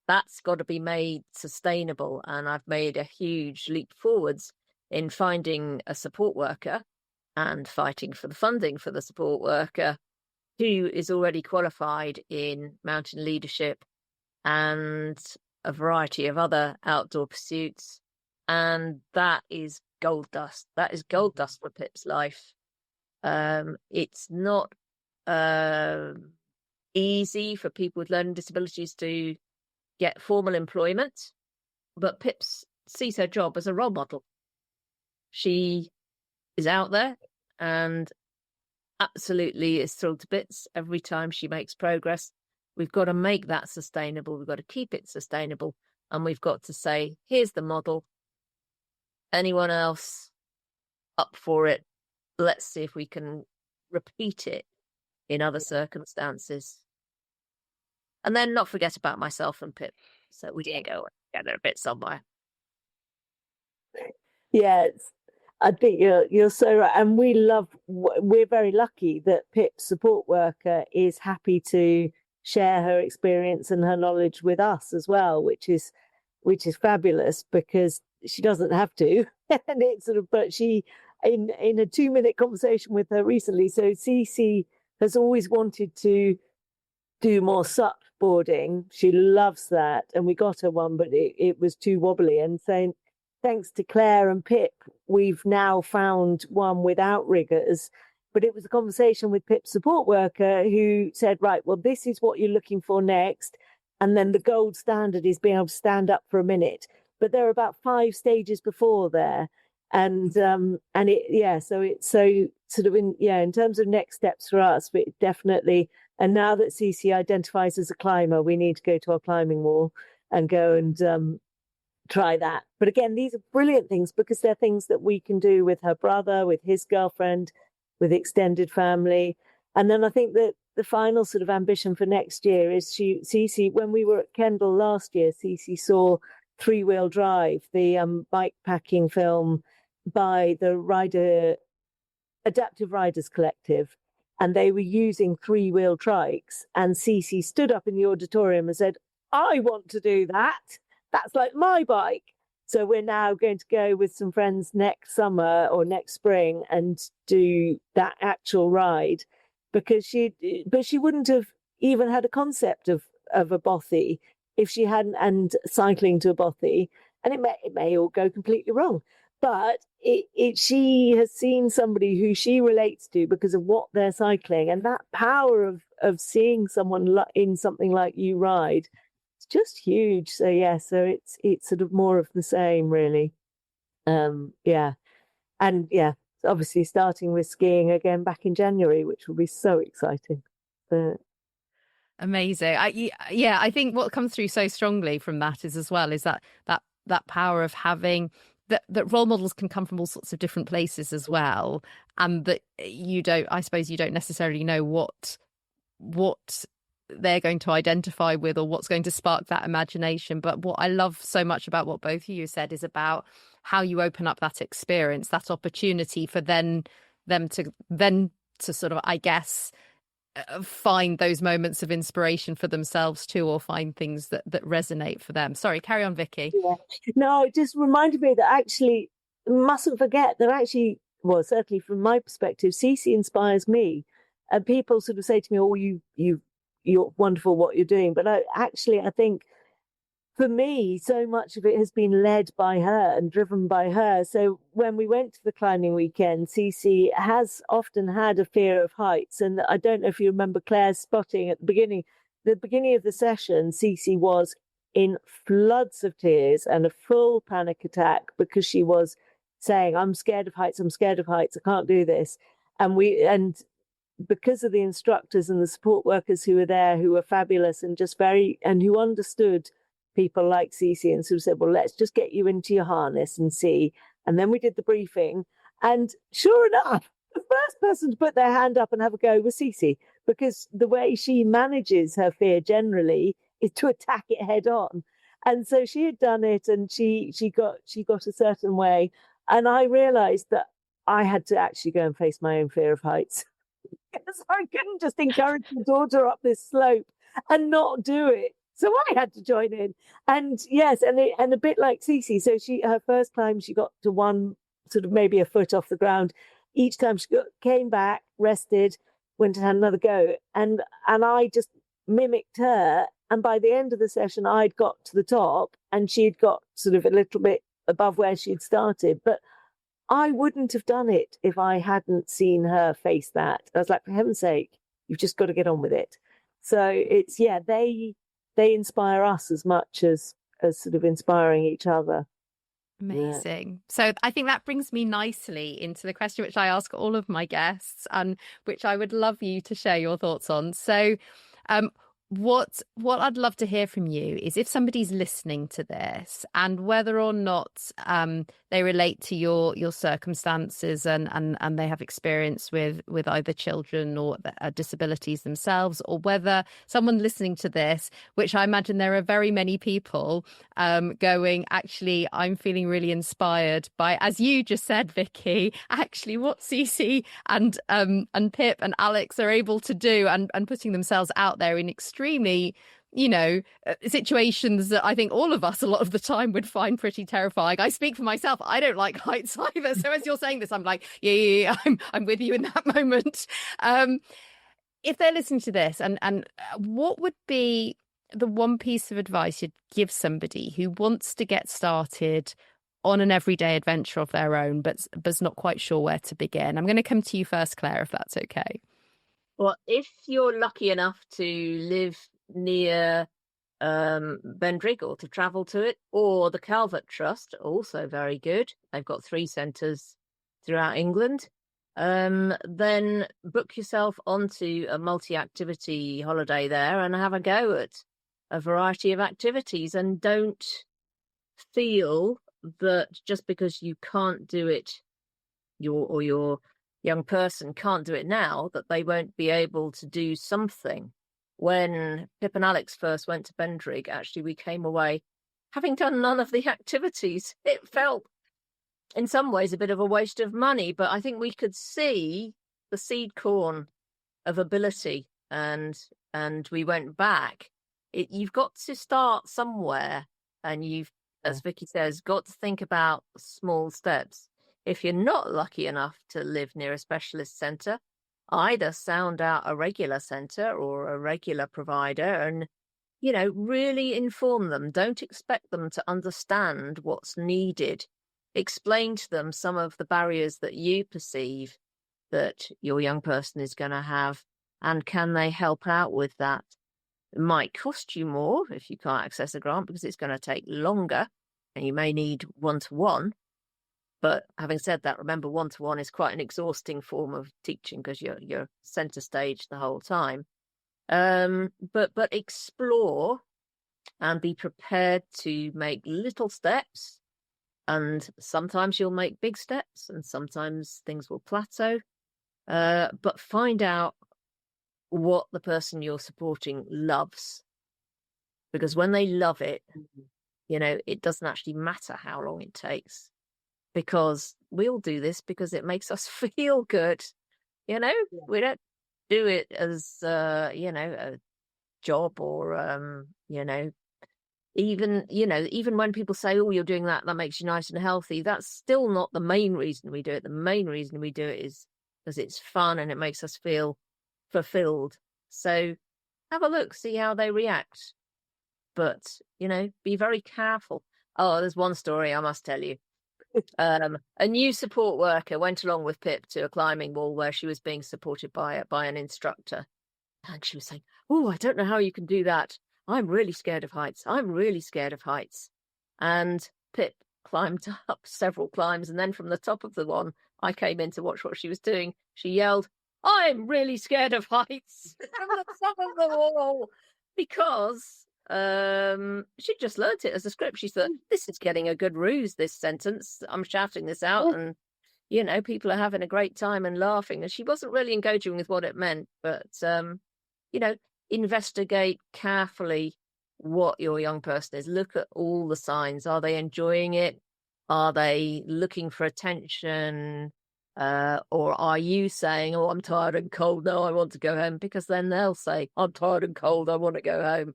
That's got to be made sustainable. And I've made a huge leap forwards in finding a support worker and fighting for the funding for the support worker, who is already qualified in mountain leadership and a variety of other outdoor pursuits. And that is gold dust. That is gold dust for Pip's life. It's not easy for people with learning disabilities to get formal employment, but Pip sees her job as a role model. She is out there and absolutely is thrilled to bits every time she makes progress. We've got to make that sustainable. We've got to keep it sustainable. And we've got to say, here's the model. Anyone else up for it? Let's see if we can repeat it in other circumstances. And then not forget about myself and Pip. So we did go together a bit somewhere. Yes, I think you're so right. And we're very lucky that Pip's support worker is happy to share her experience and her knowledge with us as well, which is fabulous, because she doesn't have to. And it's but she, in a 2-minute conversation with her recently, so Cece has always wanted to do more SUP boarding. She loves that, and we got her one, but it was too wobbly, and saying, thanks to Claire and Pip, we've now found one without riggers. But it was a conversation with Pip's support worker who said, right, well, this is what you're looking for next. And then the gold standard is being able to stand up for a minute. But there are about 5 stages before there. And so it's so sort of in terms of next steps for us, but definitely. And now that Cece identifies as a climber, we need to go to our climbing wall and go and try that. But again, these are brilliant things because they're things that we can do with her brother, with his girlfriend, with extended family. And then I think that the final sort of ambition for next year is Cece, when we were at Kendal last year, Cece saw Three Wheel Drive, the bike packing film by the Adaptive Riders Collective. And they were using 3-wheel trikes. And Cece stood up in the auditorium and said, I want to do that. That's like my bike. So we're now going to go with some friends next summer or next spring and do that actual ride, because she wouldn't have even had a concept of a bothy if she hadn't, and cycling to a bothy, and it may all go completely wrong, but she has seen somebody who she relates to because of what they're cycling, and that power of seeing someone in something like You Ride, it's just huge. So so it's sort of more of the same, really. Obviously starting with skiing again back in January, which will be so exciting. Amazing. I think what comes through so strongly from that is that power of having that role models can come from all sorts of different places as well, and that I suppose you don't necessarily know what they're going to identify with or what's going to spark that imagination. But what I love so much about what both of you said is about how you open up that experience, that opportunity for them to sort of, I guess, find those moments of inspiration for themselves too, or find things that resonate for them. Sorry, carry on, Vicky. Yeah. No, it just reminded me that actually mustn't forget that actually, well, certainly from my perspective, Cece inspires me. And people sort of say to me, oh, you're wonderful what you're doing. But I think for me, so much of it has been led by her and driven by her. So when we went to the climbing weekend, Cece has often had a fear of heights. And I don't know if you remember Claire's spotting at the beginning of the session, Cece was in floods of tears and a full panic attack because she was saying, I'm scared of heights, I can't do this. And because of the instructors and the support workers who were there, who were fabulous and and who understood people like Cece, and sort of said, well, let's just get you into your harness and see. And then we did the briefing. And sure enough, the first person to put their hand up and have a go was Cece, because the way she manages her fear generally is to attack it head on. And so she had done it, and she got a certain way. And I realized that I had to actually go and face my own fear of heights. Because I couldn't just encourage my daughter up this slope and not do it. So I had to join in. And yes, and a bit like Cece. So her first climb, she got to one sort of maybe a foot off the ground. Each time she came back, rested, went and had another go. And I just mimicked her. And by the end of the session, I'd got to the top and she'd got sort of a little bit above where she'd started. But I wouldn't have done it if I hadn't seen her face that. I was like, for heaven's sake, you've just got to get on with it. So it's, they inspire us as much as sort of inspiring each other. Amazing. Yeah. So I think that brings me nicely into the question which I ask all of my guests, and which I would love you to share your thoughts on. So what I'd love to hear from you is if somebody's listening to this and whether or not they relate to your circumstances and they have experience with either children or disabilities themselves, or whether someone listening to this, which I imagine there are very many people going, actually, I'm feeling really inspired by, as you just said, Vicky, actually what Cece and Pip and Alex are able to do and putting themselves out there in extremely, situations that I think all of us a lot of the time would find pretty terrifying. I speak for myself. I don't like heights either. So as you're saying this, I'm like, yeah, I'm with you in that moment. If they're listening to this, and what would be the one piece of advice you'd give somebody who wants to get started on an everyday adventure of their own, but's not quite sure where to begin. I'm going to come to you first, Claire, if that's okay. Well, if you're lucky enough to live near Bendrig or to travel to it, or the Calvert Trust, also very good. They've got 3 centres throughout England. Then book yourself onto a multi-activity holiday there and have a go at a variety of activities, and don't feel that just because you can't do it, your young person can't do it now, that they won't be able to do something. When Pip and Alex first went to Bendrig, actually, we came away having done none of the activities. It felt, in some ways, a bit of a waste of money, but I think we could see the seed corn of ability, and we went back. You've got to start somewhere, and you've, as Vicky says, got to think about small steps. If you're not lucky enough to live near a specialist centre, either sound out a regular centre or a regular provider and, really inform them. Don't expect them to understand what's needed. Explain to them some of the barriers that you perceive that your young person is going to have, and can they help out with that? It might cost you more if you can't access a grant because it's going to take longer and you may need one-to-one. But having said that, remember, one-to-one is quite an exhausting form of teaching because you're centre stage the whole time. But explore and be prepared to make little steps. And sometimes you'll make big steps and sometimes things will plateau. But find out what the person you're supporting loves. Because when they love it, it doesn't actually matter how long it takes. Because we'll do this because it makes us feel good. We don't do it as, a job or, even when people say, oh, you're doing that makes you nice and healthy. That's still not the main reason we do it. The main reason we do it is because it's fun and it makes us feel fulfilled. So have a look, see how they react. But, be very careful. Oh, there's one story I must tell you. A new support worker went along with Pip to a climbing wall where she was being supported by an instructor. And she was saying, oh, I don't know how you can do that. I'm really scared of heights. I'm really scared of heights. And Pip climbed up several climbs. And then from the top of the one, I came in to watch what she was doing. She yelled, I'm really scared of heights from the top of the wall. Because she just learnt it as a script. She thought, this is getting a good ruse, this sentence. I'm shouting this out and, people are having a great time and laughing. And she wasn't really engaging with what it meant. But, investigate carefully what your young person is. Look at all the signs. Are they enjoying it? Are they looking for attention? Or are you saying, oh, I'm tired and cold, no, I want to go home? Because then they'll say, I'm tired and cold, I want to go home.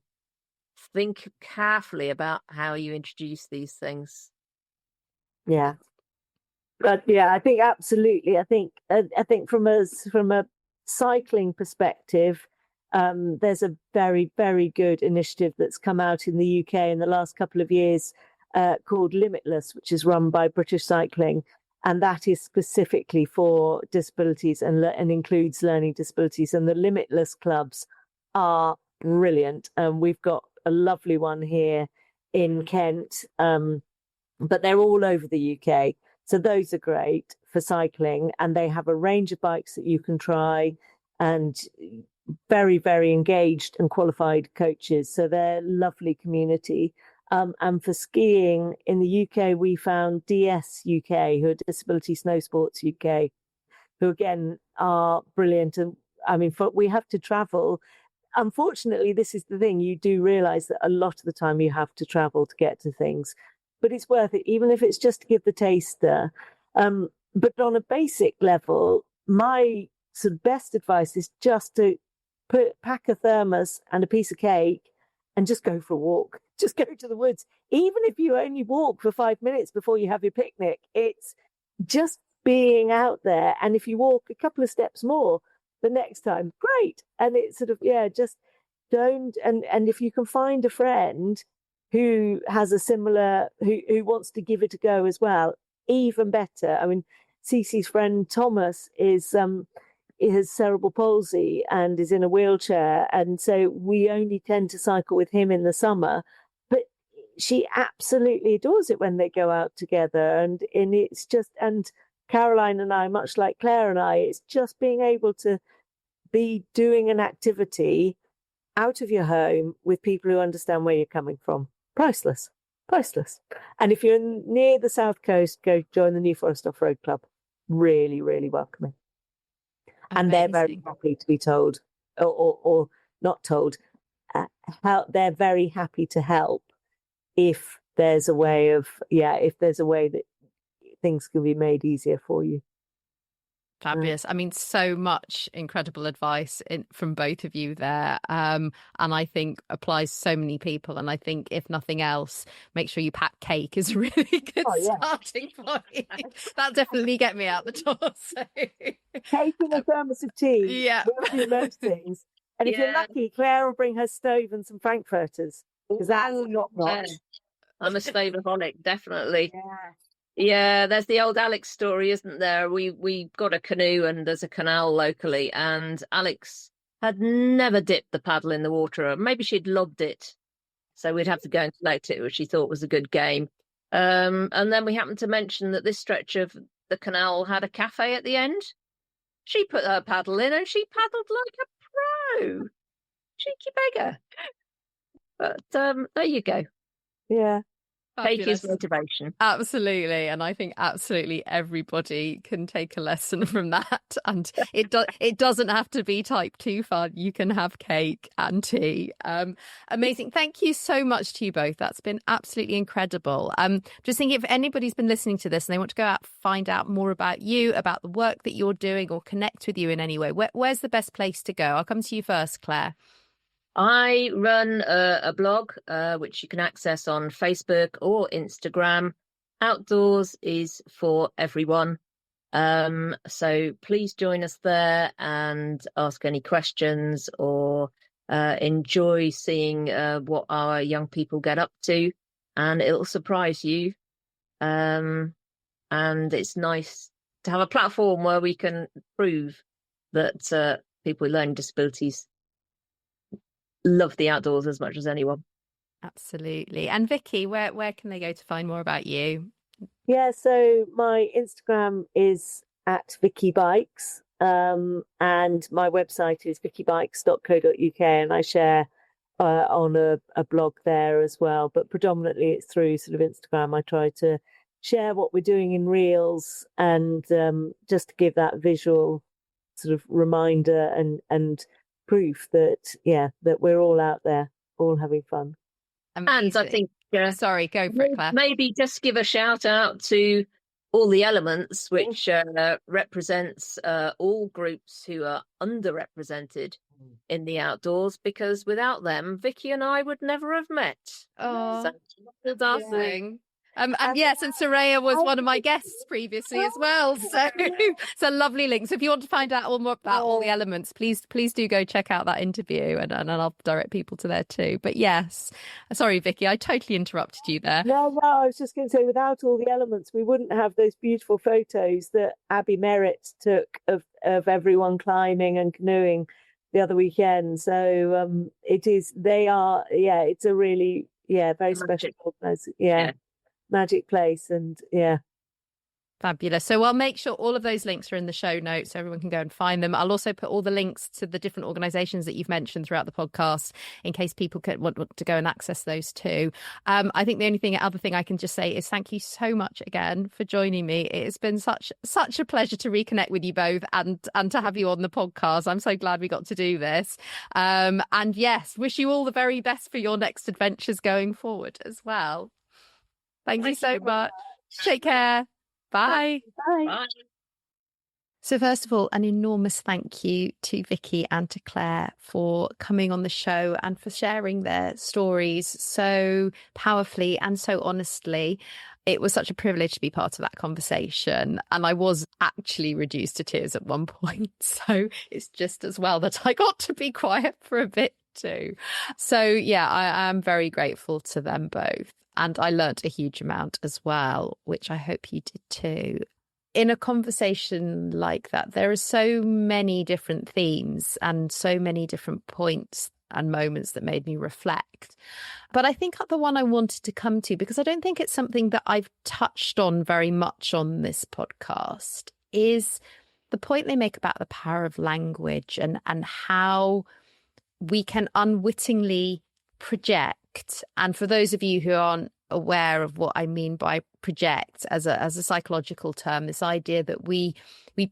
Think carefully about how you introduce these things. Yeah. But yeah, I think absolutely. I think from a cycling perspective, there's a very, very good initiative that's come out in the UK in the last couple of years called Limitless, which is run by British Cycling. And that is specifically for disabilities and includes learning disabilities. And the Limitless clubs are brilliant. We've got a lovely one here in Kent, but they're all over the UK. So those are great for cycling. And they have a range of bikes that you can try and very, very engaged and qualified coaches. So they're a lovely community. And for skiing in the UK, we found DS UK, who are Disability Snow Sports UK, who again are brilliant. And I mean, we have to travel. Unfortunately, this is the thing. You do realise that a lot of the time you have to travel to get to things, but it's worth it, even if it's just to give the taster. But on a basic level, my sort of best advice is just to pack a thermos and a piece of cake and just go for a walk. Just go to the woods. Even if you only walk for 5 minutes before you have your picnic, it's just being out there. And if you walk a couple of steps more the next time, great. And it's sort of, just don't. And if you can find a friend who has a similar, who wants to give it a go as well, even better. I mean, Cece's friend Thomas has cerebral palsy and is in a wheelchair, and so we only tend to cycle with him in the summer. But she absolutely adores it when they go out together, and it's just, and Caroline and I, much like Claire and I, it's just being able to be doing an activity out of your home with people who understand where you're coming from. Priceless. And if you're near the South Coast, go join the New Forest Off-Road Club. Really, really welcoming. And they're very happy to be told, or not told, how they're very happy to help if there's a way that things can be made easier for you. Fabulous. I mean, so much incredible advice from both of you there. And I think applies to so many people. And I think if nothing else, make sure you pack cake is a really good starting point. That'll definitely get me out the door. So. Cake and a thermos of tea. Yeah. We'll do most things. And if you're lucky, Claire will bring her stove and some frankfurters. Because that's not much. I'm a stoveaholic, definitely. Yeah, there's the old Alex story, isn't there? We got a canoe and there's a canal locally, and Alex had never dipped the paddle in the water. Maybe she'd lobbed it, so we'd have to go and collect it, which she thought was a good game. And then we happened to mention that this stretch of the canal had a cafe at the end. She put her paddle in and she paddled like a pro. Cheeky beggar. But there you go. Yeah. Take his motivation. Absolutely. And I think absolutely everybody can take a lesson from that. And it doesn't have to be type 2 fun. You can have cake and tea. Amazing. Thank you so much to you both. That's been absolutely incredible. Just thinking, if anybody's been listening to this and they want to go out, find out more about you, about the work that you're doing, or connect with you in any way, where's the best place to go? I'll come to you first, Claire. I run a blog, which you can access on Facebook or Instagram. Outdoors is for everyone. So please join us there and ask any questions, or enjoy seeing what our young people get up to, and it'll surprise you. And it's nice to have a platform where we can prove that people with learning disabilities love the outdoors as much as anyone. Absolutely. And Vicky, where can they go to find more about you? Yeah, so my Instagram is at Vicky Bikes, and my website is vickybikes.co.uk, and I share on a blog there as well, but predominantly it's through sort of Instagram. I try to share what we're doing in reels, and just to give that visual sort of reminder and proof that we're all out there, all having fun. Amazing. And I think sorry, go for it, Claire. Maybe just give a shout out to all the elements, which represents all groups who are underrepresented in the outdoors, because without them, Vicky and I would never have met. Oh, so, darling. And yes, and Soraya was one of my guests previously as well. So it's a lovely link. So if you want to find out all more about all the elements, please do go check out that interview, and I'll direct people to there too. But yes, sorry, Vicky, I totally interrupted you there. No, I was just going to say, without all the elements, we wouldn't have those beautiful photos that Abby Merritt took of everyone climbing and canoeing the other weekend. So it's a really, very special place. Magic place, and fabulous. So I'll make sure all of those links are in the show notes so everyone can go and find them. I'll also put all the links to the different organisations that you've mentioned throughout the podcast, in case people want to go and access those too. I think the only other thing I can just say is thank you so much again for joining me. It's been such a pleasure to reconnect with you both and to have you on the podcast. I'm so glad we got to do this. And yes, wish you all the very best for your next adventures going forward as well. Thank you so much. Take care. Bye. Bye. So first of all, an enormous thank you to Vicky and to Claire for coming on the show and for sharing their stories so powerfully and so honestly. It was such a privilege to be part of that conversation. And I was actually reduced to tears at one point. So it's just as well that I got to be quiet for a bit too. So yeah, I am very grateful to them both. And I learnt a huge amount as well, which I hope you did too. In a conversation like that, there are so many different themes and so many different points and moments that made me reflect. But I think the one I wanted to come to, because I don't think it's something that I've touched on very much on this podcast, is the point they make about the power of language and how we can unwittingly project. And for those of you who aren't aware of what I mean by project as a psychological term, this idea that we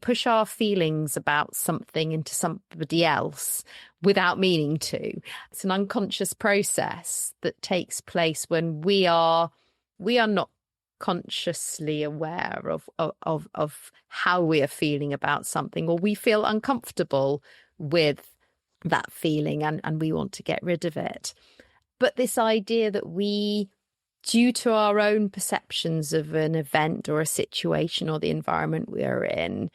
push our feelings about something into somebody else without meaning to. It's an unconscious process that takes place when we are not consciously aware of how we are feeling about something, or we feel uncomfortable with that feeling and we want to get rid of it. But this idea that we, due to our own perceptions of an event or a situation or the environment we're in,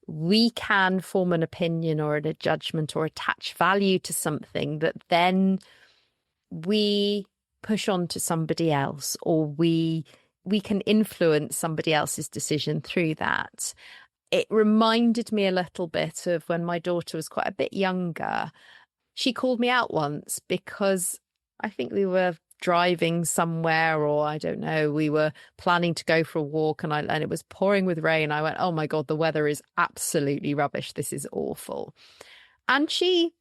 we can form an opinion or a judgment or attach value to something that then we push on to somebody else, or we can influence somebody else's decision through that. It reminded me a little bit of when my daughter was quite a bit younger. She called me out once because I think we were driving somewhere, or I don't know, we were planning to go for a walk and it was pouring with rain. I went, oh my God, the weather is absolutely rubbish. This is awful. And she,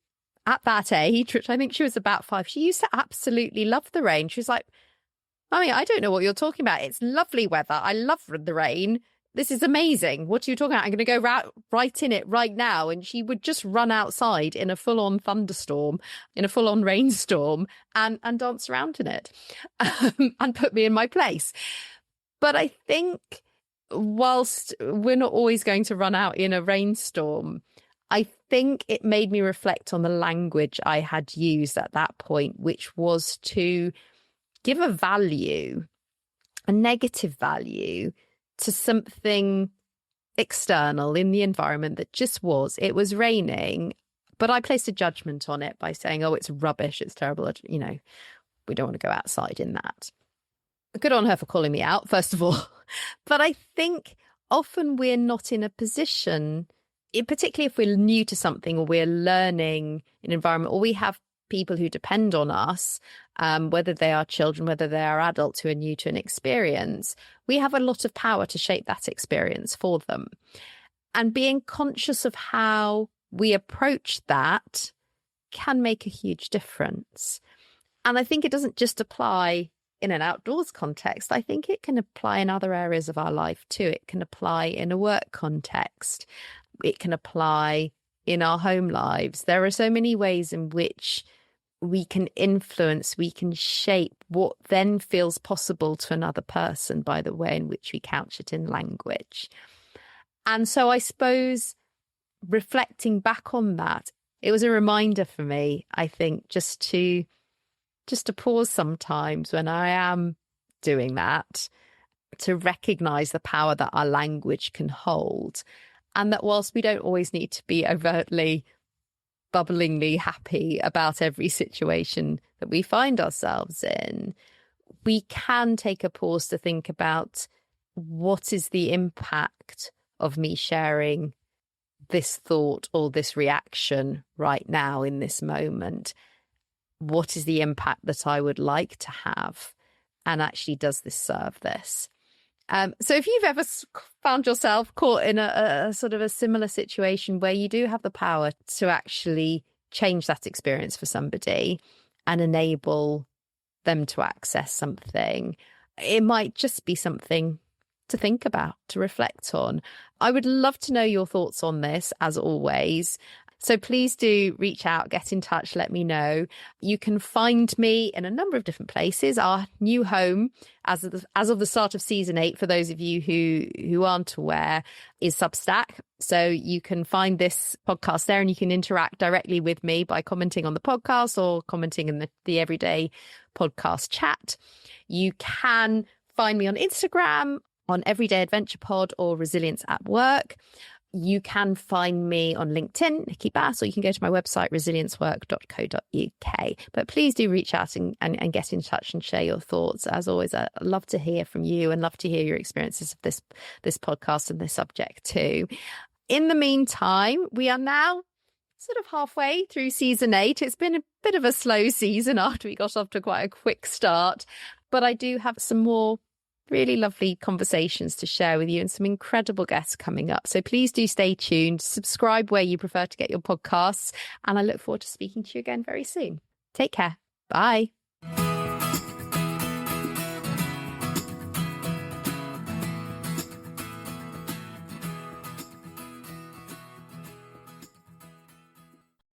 at that age, which I think she was about 5, she used to absolutely love the rain. She was like, Mummy, I don't know what you're talking about. It's lovely weather. I love the rain. This is amazing. What are you talking about? I'm going to go right in it right now. And she would just run outside in a full-on thunderstorm, in a full-on rainstorm, and dance around in it and put me in my place. But I think whilst we're not always going to run out in a rainstorm, I think it made me reflect on the language I had used at that point, which was to give a value, a negative value, to something external in the environment that just was. It was raining, but I placed a judgment on it by saying, oh, it's rubbish, it's terrible, you know, we don't want to go outside in that. Good on her for calling me out, first of all. But I think often we're not in a position, particularly if we're new to something or we're learning an environment, or we have people who depend on us, whether they are children, whether they are adults who are new to an experience, we have a lot of power to shape that experience for them. And being conscious of how we approach that can make a huge difference. And I think it doesn't just apply in an outdoors context. I think it can apply in other areas of our life too. It can apply in a work context. It can apply in our home lives. There are so many ways in which we can influence, we can shape what then feels possible to another person by the way in which we couch it in language. And so I suppose reflecting back on that, it was a reminder for me, I think, just to pause sometimes when I am doing that, to recognize the power that our language can hold. And that whilst we don't always need to be overtly, bubblingly happy about every situation that we find ourselves in, we can take a pause to think about what is the impact of me sharing this thought or this reaction right now in this moment. What is the impact that I would like to have? And actually, does this serve this? So if you've ever found yourself caught in a sort of a similar situation where you do have the power to actually change that experience for somebody and enable them to access something, it might just be something to think about, to reflect on. I would love to know your thoughts on this, as always. So please do reach out, get in touch, let me know. You can find me in a number of different places. Our new home, as of the start of season 8, for those of you who aren't aware, is Substack. So you can find this podcast there and you can interact directly with me by commenting on the podcast or commenting in the everyday podcast chat. You can find me on Instagram on Everyday Adventure Pod or Resilience at Work. You can find me on LinkedIn, Nikki Bass, or you can go to my website, resiliencework.co.uk. But please do reach out and get in touch and share your thoughts. As always, I'd love to hear from you and love to hear your experiences of this podcast and this subject too. In the meantime, we are now sort of halfway through season 8. It's been a bit of a slow season after we got off to quite a quick start, but I do have some more really lovely conversations to share with you and some incredible guests coming up. So please do stay tuned, subscribe where you prefer to get your podcasts, and I look forward to speaking to you again very soon. Take care. Bye.